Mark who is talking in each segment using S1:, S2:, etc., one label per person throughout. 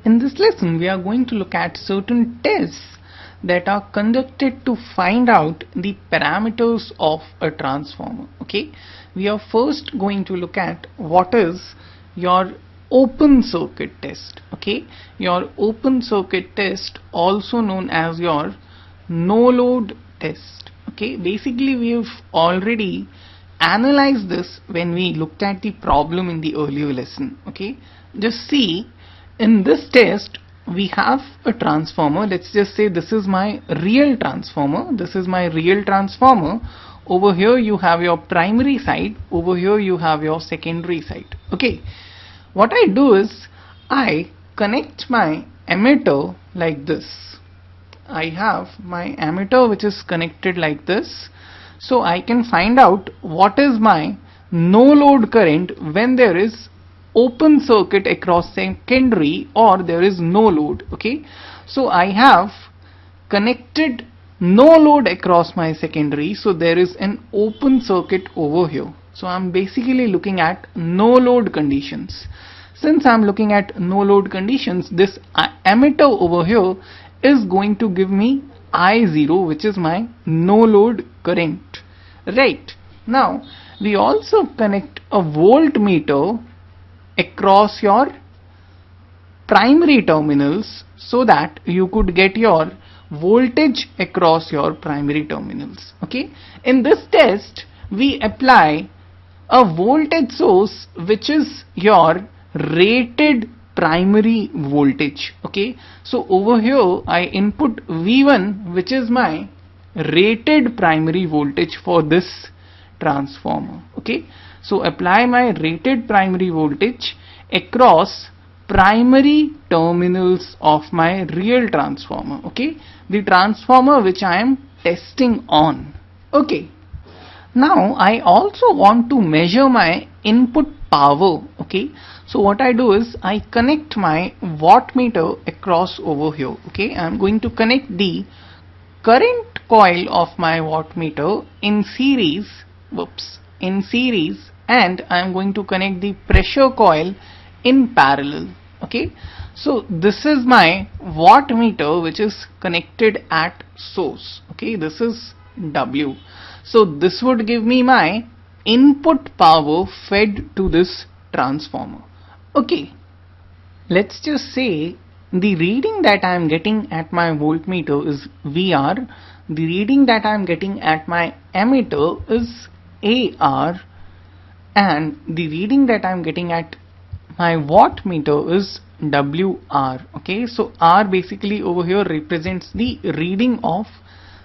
S1: In this lesson, we are going to look at certain tests that are conducted to find out the parameters of a transformer. Okay, we are first going to look at what is your open circuit test. Okay, your open circuit test, also known as your no load test. Okay, basically we have already analyzed this when we looked at the problem in the earlier lesson. Okay, just see, in this test we have a transformer. Let's just say this is my real transformer. This is my real transformer. Over here you have your primary side, over here you have your secondary side. Okay, what I do is I connect my emitter like this. I have my emitter which is connected like this, so I can find out what is my no load current when there is open circuit across secondary or there is no load. Okay, so I have connected no load across my secondary, so there is an open circuit over here. So I'm basically looking at no load conditions. Since I'm looking at no load conditions, this emitter over here is going to give me I0, which is my no load current. Right, now we also connect a voltmeter across your primary terminals so that you could get your voltage across your primary terminals. Okay, in this test we apply a voltage source which is your rated primary voltage. Okay, so over here I input V1, which is my rated primary voltage for this transformer. Okay, so apply my rated primary voltage across primary terminals of my real transformer. Okay, the transformer which I am testing on. Okay, now I also want to measure my input power. Okay, so what I do is I connect my wattmeter across over here. Okay, I am going to connect the current coil of my wattmeter in series, and I am going to connect the pressure coil in parallel. Okay, so this is my wattmeter which is connected at source. Okay, this is W. So this would give me my input power fed to this transformer. Okay, let's just say the reading that I am getting at my voltmeter is VR, the reading that I am getting at my emitter is AR, and the reading that I am getting at my wattmeter is WR. Okay, so R basically over here represents the reading of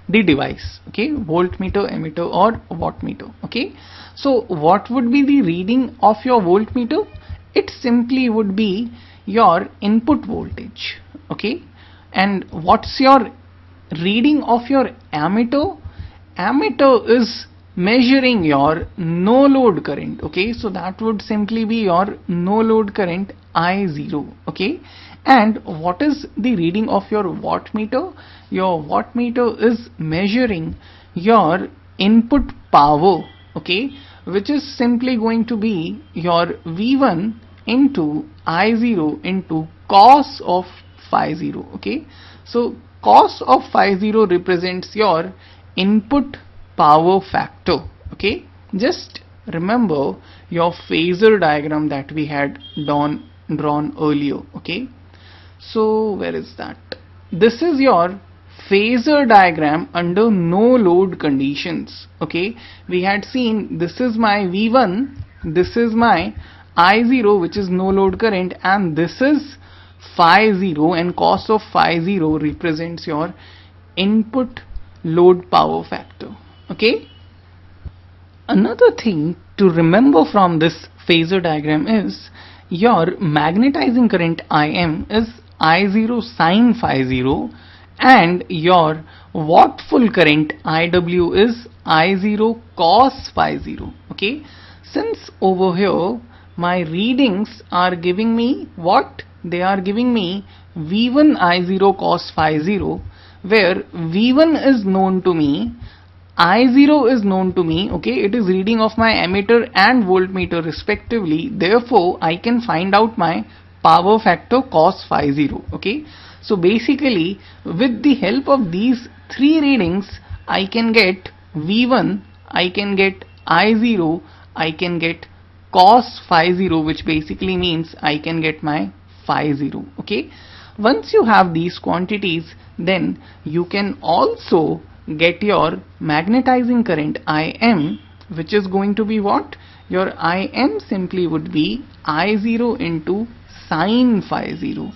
S1: the device. Okay, voltmeter, emitter or wattmeter. Okay, so what would be the reading of your voltmeter? It simply would be your input voltage. Okay, and what's your reading of your ammeter? Ammeter is measuring your no load current. Okay, so that would simply be your no load current I0. Okay, and what is the reading of your wattmeter? Your wattmeter is measuring your input power. Okay, which is simply going to be your V1 into I0 into cos of phi 0. Okay, so cos of phi 0 represents your input power factor. Okay, just remember your phasor diagram that we had drawn earlier. Okay, so where is that? This is your phasor diagram under no load conditions. Okay, we had seen this is my V1, this is my I0 which is no load current, and this is phi 0, and cos of phi 0 represents your input load power factor. Okay, another thing to remember from this phasor diagram is your magnetizing current Im is I0 sin phi 0, and your Wattful current IW is I0 cos phi 0. Okay, since over here my readings are giving me what? They are giving me V1 I0 cos phi 0, where V1 is known to me, I0 is known to me. Okay, it is reading of my ammeter and voltmeter respectively. Therefore I can find out my power factor cos phi 0. Okay, so basically with the help of these three readings I can get V1, I can get I0, I can get cos phi 0, which basically means I can get my phi 0. Okay, once you have these quantities, then you can also get your magnetizing current Im, which is going to be what? Your Im simply would be I0 into sin phi 0,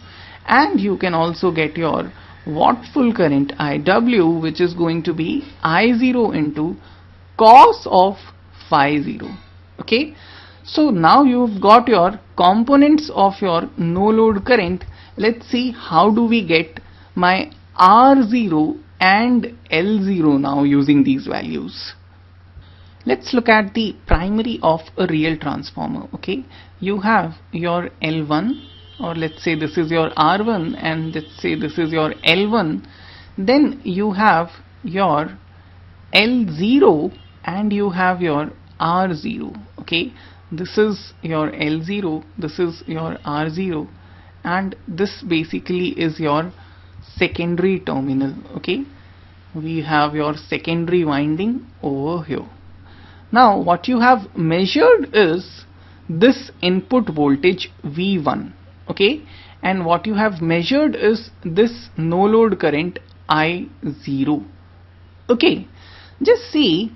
S1: and you can also get your Wattful current IW, which is going to be I0 into cos of phi 0. Okay, so now you've got your components of your no load current. Let's see how do we get my R0 and L0 now using these values. Let's look at the primary of a real transformer. Okay, you have your L1, or let's say this is your R1, and let's say this is your L1. Then you have your L0 and you have your R0. Okay, this is your L0, this is your R0, and this basically is your secondary terminal. Okay, we have your secondary winding over here. Now what you have measured is this input voltage V1. Okay, and what you have measured is this no load current I0. Okay, just see,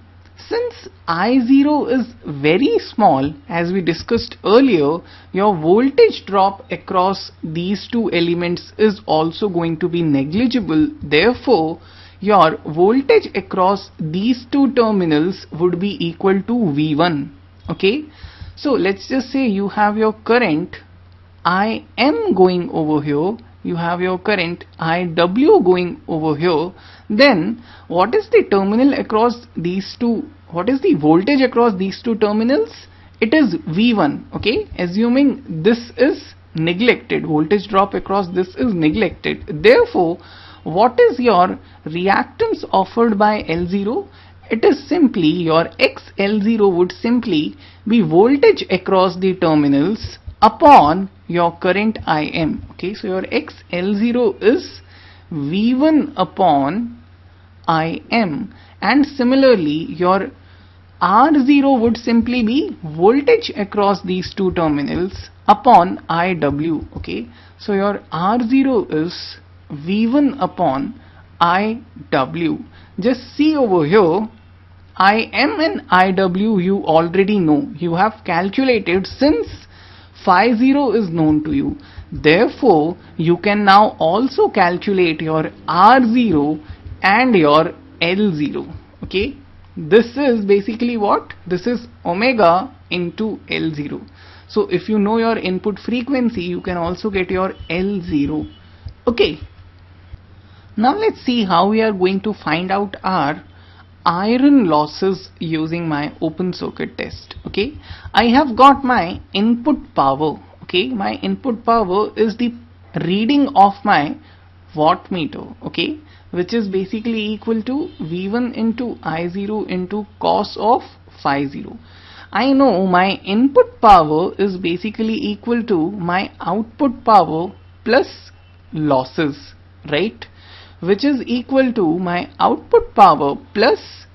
S1: since I0 is very small, as we discussed earlier, your voltage drop across these two elements is also going to be negligible. Therefore, your voltage across these two terminals would be equal to V1. Okay, so let's just say you have your current Im going over here, you have your current IW going over here. Then what is the terminal across these two? What is the voltage across these two terminals? It is V1. Okay, assuming this is neglected, voltage drop across this is neglected. Therefore, what is your reactance offered by L0? It is simply your XL0 would simply be voltage across the terminals upon your current Im. Okay, so your XL0 is V1 upon Im, and similarly your R0 would simply be voltage across these two terminals upon IW. Okay, so your R0 is V1 upon IW. Just see over here, Im and IW you already know, you have calculated since phi 0 is known to you. Therefore, you can now also calculate your R0 and your L0. Okay, this is basically what? This is omega into L0. So if you know your input frequency, you can also get your L0. Okay, now let's see how we are going to find out our iron losses using my open circuit test. Okay, I have got my input power. Okay, my input power is the reading of my wattmeter. Okay, which is basically equal to V1 into I0 into cos of phi 0. I know my input power is basically equal to my output power plus losses, right? Which is equal to my output power plus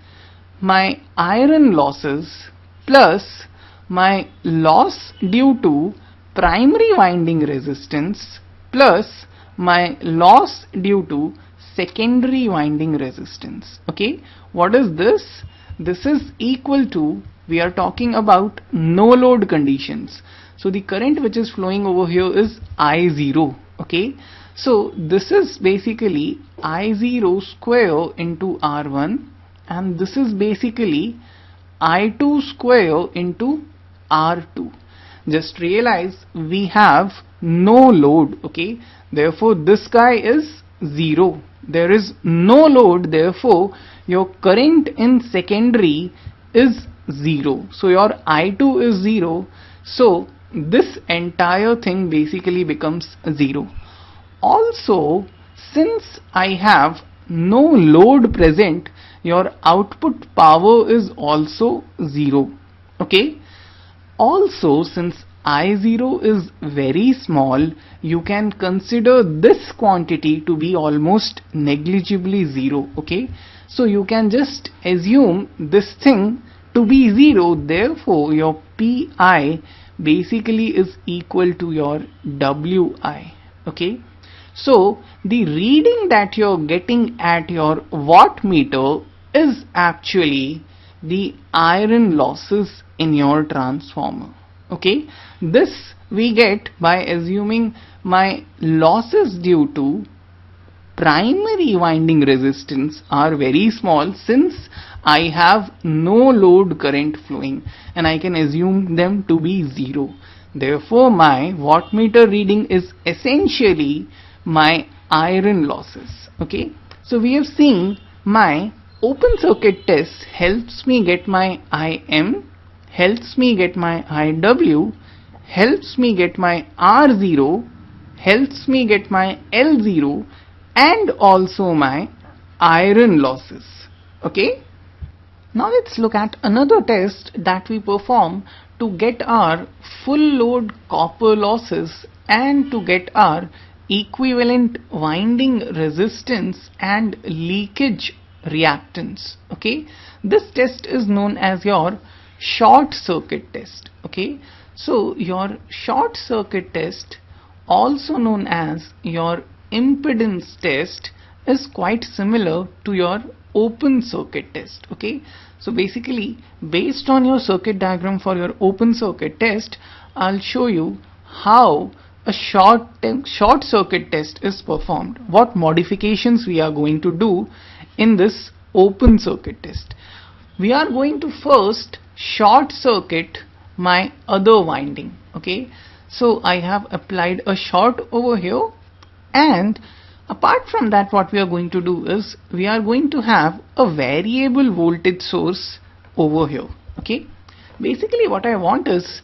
S1: my iron losses plus my loss due to primary winding resistance plus my loss due to secondary winding resistance. Okay, what is this? This is equal to, we are talking about no load conditions. So the current which is flowing over here is I0. Okay, so this is basically I0 square into R1, and this is basically I2 square into R2. Just realize we have no load. Okay, therefore this guy is 0. There is no load, therefore your current in secondary is 0. So your I2 is 0. So this entire thing basically becomes 0. Also, since I have no load present, your output power is also 0. Okay, also since I0 is very small, you can consider this quantity to be almost negligibly zero. Okay, so you can just assume this thing to be zero, therefore your Pi basically is equal to your Wi. Okay, so the reading that you're getting at your wattmeter is actually the iron losses in your transformer. Okay, this we get by assuming my losses due to primary winding resistance are very small, since I have no load current flowing, and I can assume them to be zero. Therefore my wattmeter reading is essentially my iron losses. Okay, so we have seen my open circuit test helps me get my IM, helps me get my IW, helps me get my R0, helps me get my L0, and also my iron losses. Okay, now let's look at another test that we perform to get our full load copper losses and to get our equivalent winding resistance and leakage reactance. Okay, this test is known as your short circuit test. Okay, so your short circuit test, also known as your impedance test, is quite similar to your open circuit test. Okay, so basically based on your circuit diagram for your open circuit test, I'll show you how a short circuit test is performed, what modifications we are going to do in this open circuit test. We are going to first short circuit my other winding. Okay, so I have applied a short over here, and apart from that, what we are going to do is we are going to have a variable voltage source over here. Okay, basically what I want is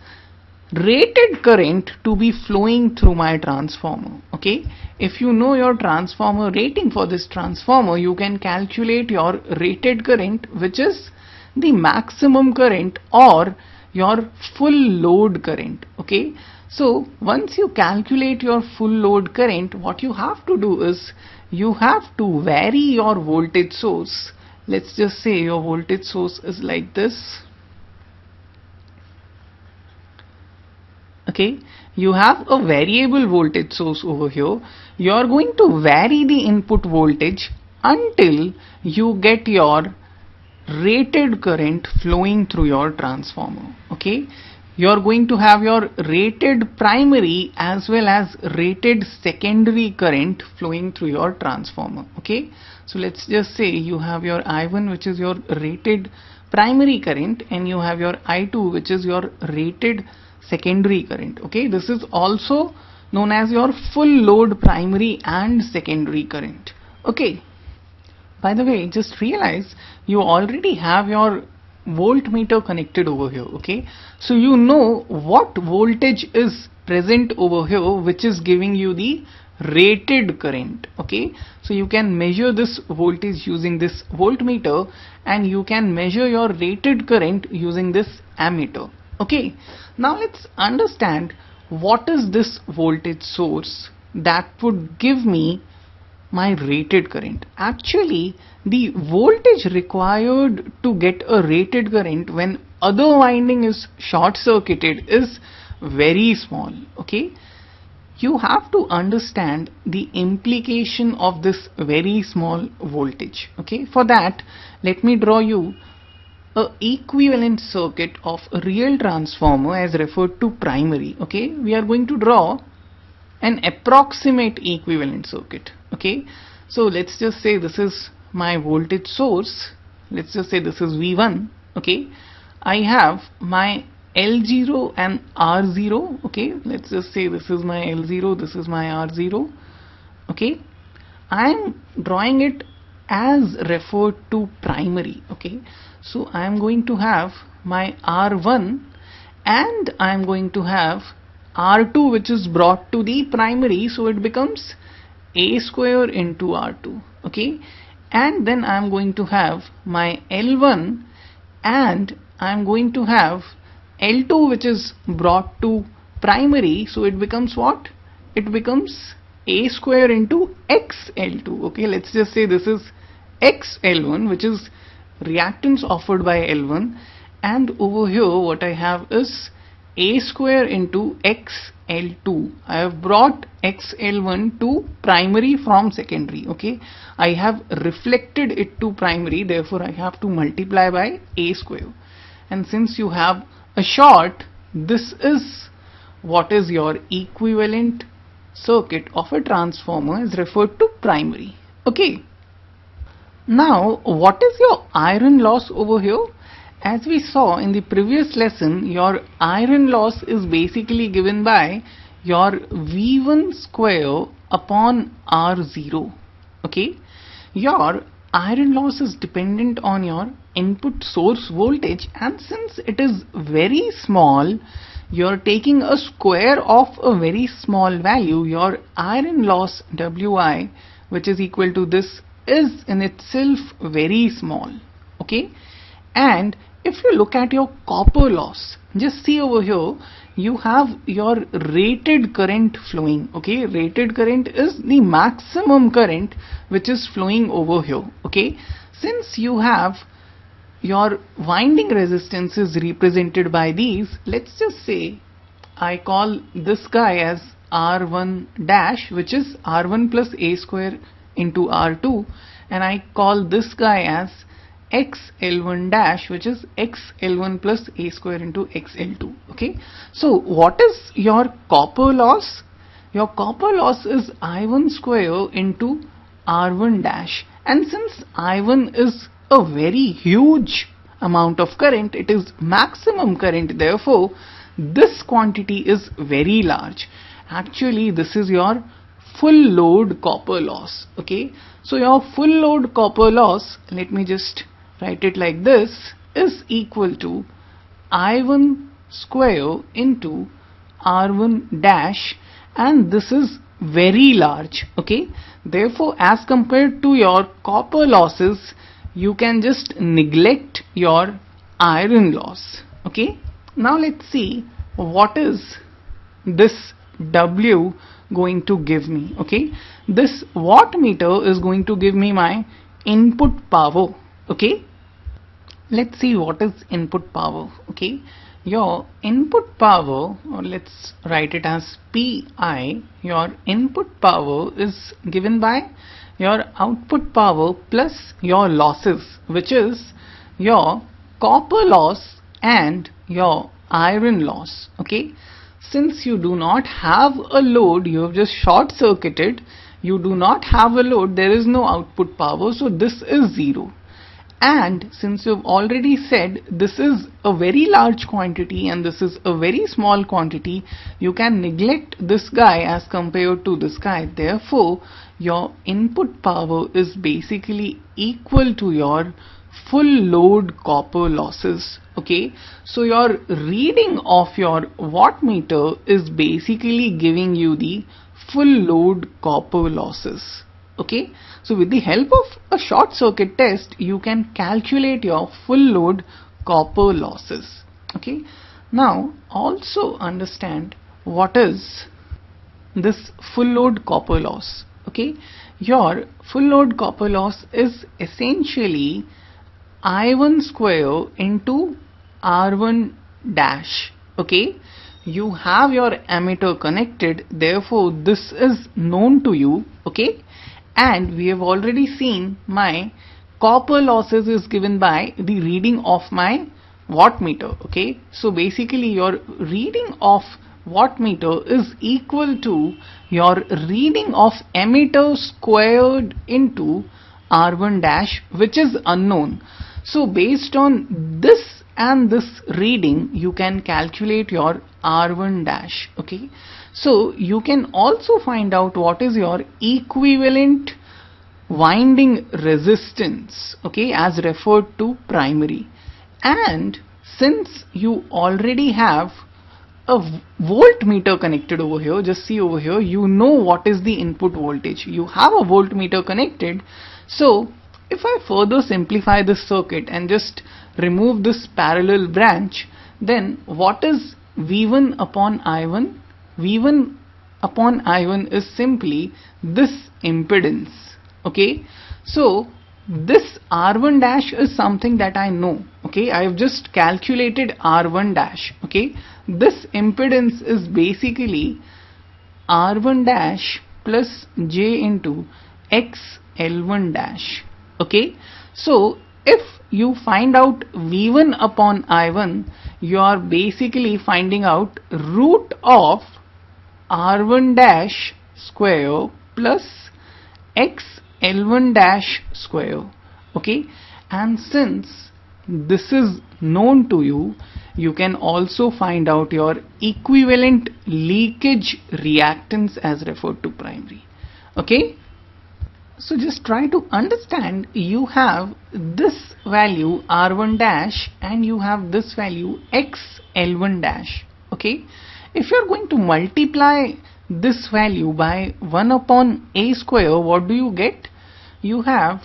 S1: rated current to be flowing through my transformer. Okay, if you know your transformer rating for this transformer, you can calculate your rated current, which is the maximum current or your full load current. Okay, so once you calculate your full load current, what you have to do is you have to vary your voltage source. Let's just say your voltage source is like this. Okay, you have a variable voltage source over here. You are going to vary the input voltage until you get your rated current flowing through your transformer. Okay, you are going to have your rated primary as well as rated secondary current flowing through your transformer. Okay, so let's just say you have your I1, which is your rated primary current, and you have your I2, which is your rated secondary current. Okay, this is also known as your full load primary and secondary current. Okay, by the way, just realize you already have your voltmeter connected over here. Okay, so you know what voltage is present over here, which is giving you the rated current. Okay, so you can measure this voltage using this voltmeter, and you can measure your rated current using this ammeter. Okay, now let's understand what is this voltage source that would give me my rated current. Actually, the voltage required to get a rated current when other winding is short circuited is very small. Okay, you have to understand the implication of this very small voltage. Okay, for that, let me draw you a equivalent circuit of a real transformer as referred to primary. Okay, we are going to draw an approximate equivalent circuit. Okay, so let's just say this is my voltage source. Let's just say this is V1. Okay, I have my L0 and R0. Okay, let's just say this is my L0, this is my R0. Okay, I am drawing it as referred to primary. Okay, so I am going to have my R1 and I am going to have R2, which is brought to the primary, so it becomes A square into R2. Okay, and then I am going to have my L1 and I am going to have L2, which is brought to primary, so it becomes what? It becomes A square into XL2. Okay, let's just say this is XL1, which is reactance offered by L1, and over here what I have is A square into XL2. I have brought XL1 to primary from secondary. Okay, I have reflected it to primary, therefore I have to multiply by A square. And since you have a short, this is what is your equivalent circuit of a transformer is referred to primary. Okay. Now, what is your iron loss over here? As we saw in the previous lesson, your iron loss is basically given by your V1 square upon R0. Okay. Your iron loss is dependent on your input source voltage, and since it is very small, you're taking a square of a very small value. Your iron loss Wi, which is equal to this, is in itself very small. Okay, and if you look at your copper loss, just see over here, you have your rated current flowing. Okay, rated current is the maximum current which is flowing over here. Okay, since you have your winding resistance is represented by these, let's just say I call this guy as R1 dash, which is R1 plus A square into R2, and I call this guy as XL1 dash, which is XL1 plus A square into XL2. Okay, so what is your copper loss? Your copper loss is I1 square into R1 dash, and since I1 is a very huge amount of current, it is maximum current, therefore this quantity is very large. Actually, this is your full load copper loss. Okay, so your full load copper loss, let me just write it like this, is equal to I1 square into R1 dash, and this is very large. Okay, therefore as compared to your copper losses, you can just neglect your iron loss. Okay, now let's see what is this W going to give me. Okay, this wattmeter is going to give me my input power. Okay, let's see what is input power. Okay, your input power, or let's write it as PI, your input power is given by your output power plus your losses, which is your copper loss and your iron loss. Okay, since you do not have a load, you have just short circuited, you do not have a load, there is no output power, so this is 0. And since you've already said this is a very large quantity and this is a very small quantity, you can neglect this guy as compared to this guy. Therefore, your input power is basically equal to your full load copper losses. Okay, so your reading of your wattmeter is basically giving you the full load copper losses. Okay, so with the help of a short circuit test, you can calculate your full load copper losses. Okay, now also understand what is this full load copper loss. Okay, your full load copper loss is essentially I1 square into R1 dash. Okay, you have your ammeter connected, therefore this is known to you. Okay, and we have already seen my copper losses is given by the reading of my wattmeter. Okay, so basically your reading of wattmeter is equal to your reading of ammeter squared into R1 dash, which is unknown. So based on this and this reading, you can calculate your R1 dash. Okay, so you can also find out what is your equivalent winding resistance, okay, as referred to primary. And since you already have a voltmeter connected over here, just see over here, you know what is the input voltage. You have a voltmeter connected. So if I further simplify this circuit and just remove this parallel branch, then what is V1 upon I1? V1 upon I1 is simply this impedance. Okay, so this R1 dash is something that I know. Okay, I have just calculated R1 dash. Okay, this impedance is basically R1 dash plus J into XL1 dash. Okay, so if you find out V1 upon I1, you are basically finding out root of R1 dash square plus XL1 dash square. Okay, and since this is known to you, you can also find out your equivalent leakage reactance as referred to primary. Okay, so just try to understand, you have this value R1 dash and you have this value XL1 dash. Okay, if you are going to multiply this value by 1 upon A square, what do you get? You have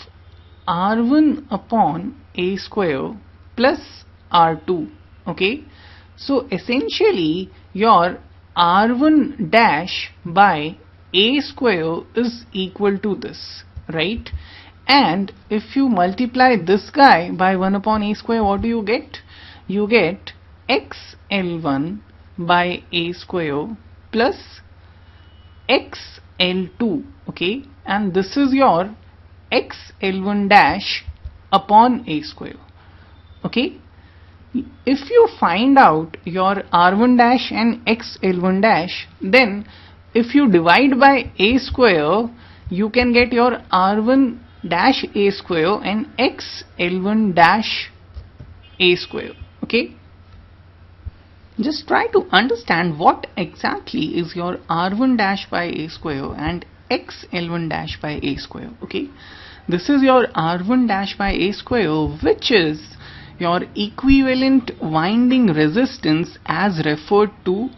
S1: R1 upon A square plus R2. Okay, so essentially your R1 dash by A square is equal to this, right? And if you multiply this guy by 1 upon A square, what do you get? You get XL1 by A square plus XL2. Okay, and this is your XL1 dash upon A square. Okay, if you find out your R1 dash and XL1 dash, then if you divide by A square, you can get your R1 dash A square and XL1 dash A square. Okay, just try to understand what exactly is your R1 dash by A square and XL1 dash by A square. Okay, this is your R1 dash by A square, which is your equivalent winding resistance as referred to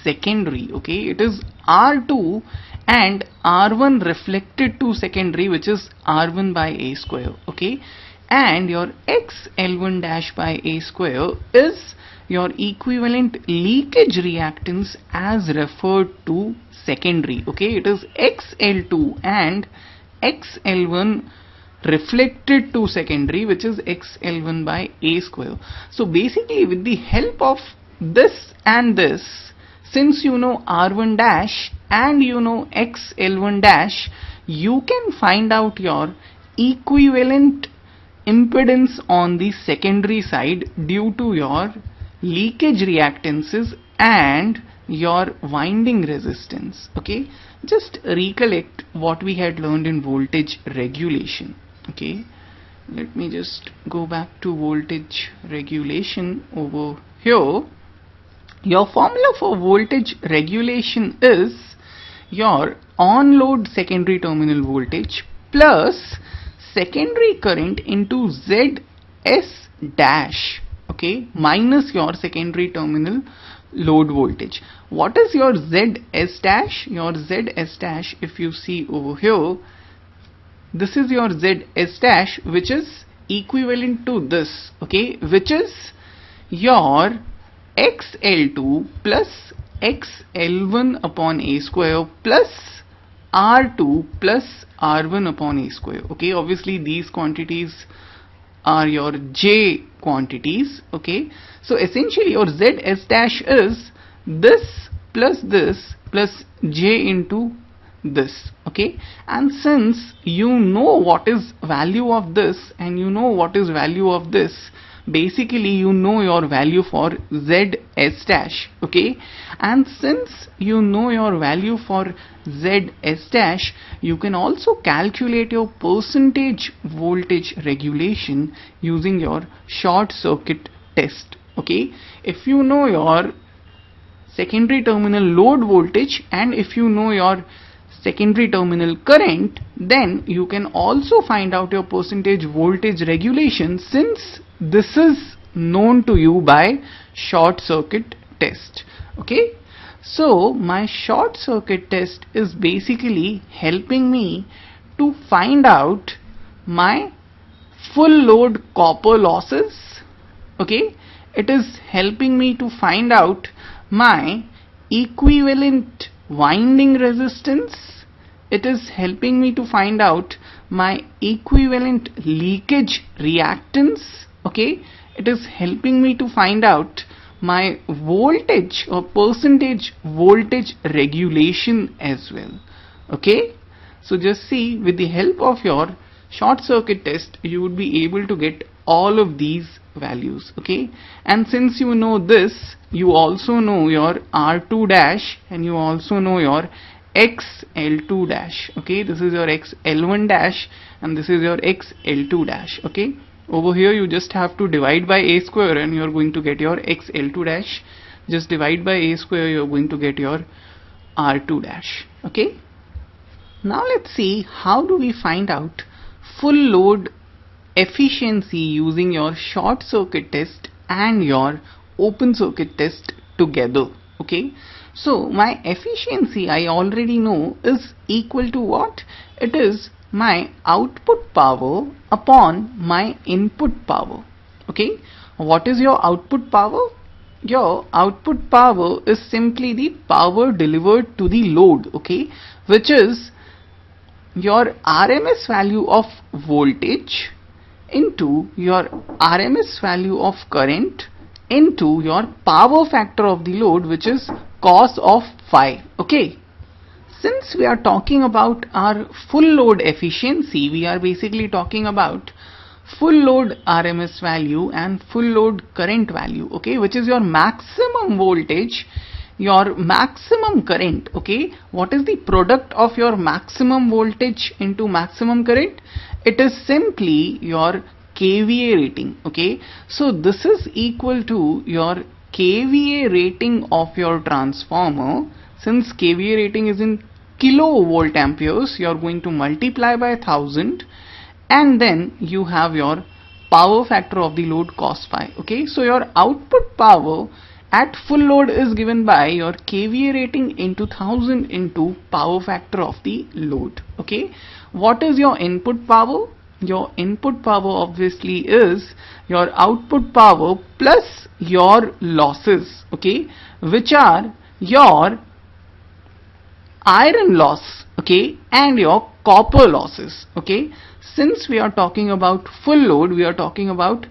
S1: secondary. Okay, it is R2 and R1 reflected to secondary, which is R1 by A square. Okay, and your XL1 dash by A square is your equivalent leakage reactance as referred to secondary. Okay, it is XL2 and XL1 reflected to secondary, which is XL1 by A square. So basically, with the help of this and this, since you know R1 dash and you know XL1 dash, you can find out your equivalent impedance on the secondary side due to your leakage reactances and your winding resistance. Okay, just recollect what we had learned in voltage regulation. Okay, let me just go back to voltage regulation over here. Your formula for voltage regulation is your on-load secondary terminal voltage plus secondary current into ZS dash, okay, minus your secondary terminal load voltage. What is your ZS dash? Your ZS dash, if you see over here, this is your ZS dash, which is equivalent to this, okay, which is your XL2 plus XL1 upon A square plus R2 plus R1 upon A square. Okay, obviously these quantities are your J quantities. Okay, so essentially your ZS dash is this plus J into this. Okay, and since you know what is value of this and you know what is value of this, basically you know your value for ZS dash. Okay, and since you know your value for ZS dash, you can also calculate your percentage voltage regulation using your short circuit test. Okay, if you know your secondary terminal load voltage and if you know your secondary terminal current, then you can also find out your percentage voltage regulation, since this is known to you by short circuit test. Okay, so my short circuit test is basically helping me to find out my full load copper losses. Okay, it is helping me to find out my equivalent winding resistance. It is helping me to find out my equivalent leakage reactance. Okay, it is helping me to find out my voltage or percentage voltage regulation as well. Okay, so just see, with the help of your short circuit test you would be able to get all of these values. Okay, and since you know this, you also know your R2 dash and you also know your XL2 dash. Okay, this is your XL1 dash and this is your XL2 dash. Okay, over here you just have to divide by a square and you're going to get your XL2 dash. Just divide by a square, you're going to get your R2 dash. Okay, now let's see how do we find out full load efficiency using your short circuit test and your open circuit test together. Okay, so my efficiency I already know is equal to what? It is my output power upon my input power. Okay, what is your output power? Your output power is simply the power delivered to the load, okay, which is your RMS value of voltage into your RMS value of current into your power factor of the load, which is cos of phi. Okay, since we are talking about our full load efficiency, we are basically talking about full load RMS value and full load current value, okay, which is your maximum voltage, your maximum current. Okay, what is the product of your maximum voltage into maximum current? It is simply your kVA rating. Okay, so this is equal to your kVA rating of your transformer. Since kVA rating is in kilovolt amperes, you are going to multiply by 1000 and then you have your power factor of the load cos phi. Okay, so your output power at full load is given by your kVA rating into 1000 into power factor of the load. Okay, what is your input power? Your input power obviously is your output power plus your losses, okay, which are your iron loss, okay, and your copper losses. Okay, since we are talking about full load, we are talking about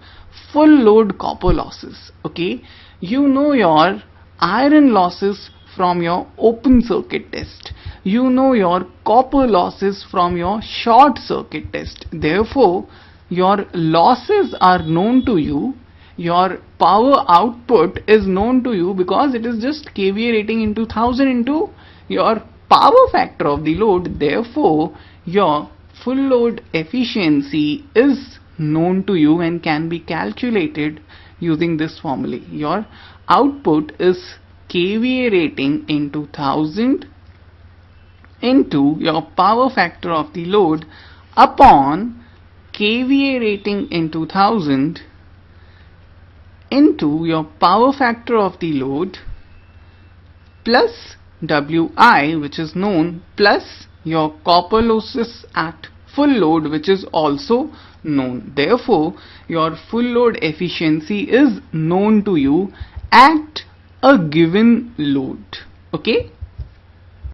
S1: full load copper losses. Okay, you know your iron losses from your open circuit test, you know your copper losses from your short circuit test. Therefore your losses are known to you, your power output is known to you because it is just kVA rating into 1000 into your power factor of the load. Therefore your full load efficiency is known to you and can be calculated using this formula. Your output is kVA rating into 1000 into your power factor of the load upon kVA rating into 1000 into your power factor of the load plus Wi, which is known, plus your copper losses at full load, which is also known. Therefore your full load efficiency is known to you at a given load. Okay.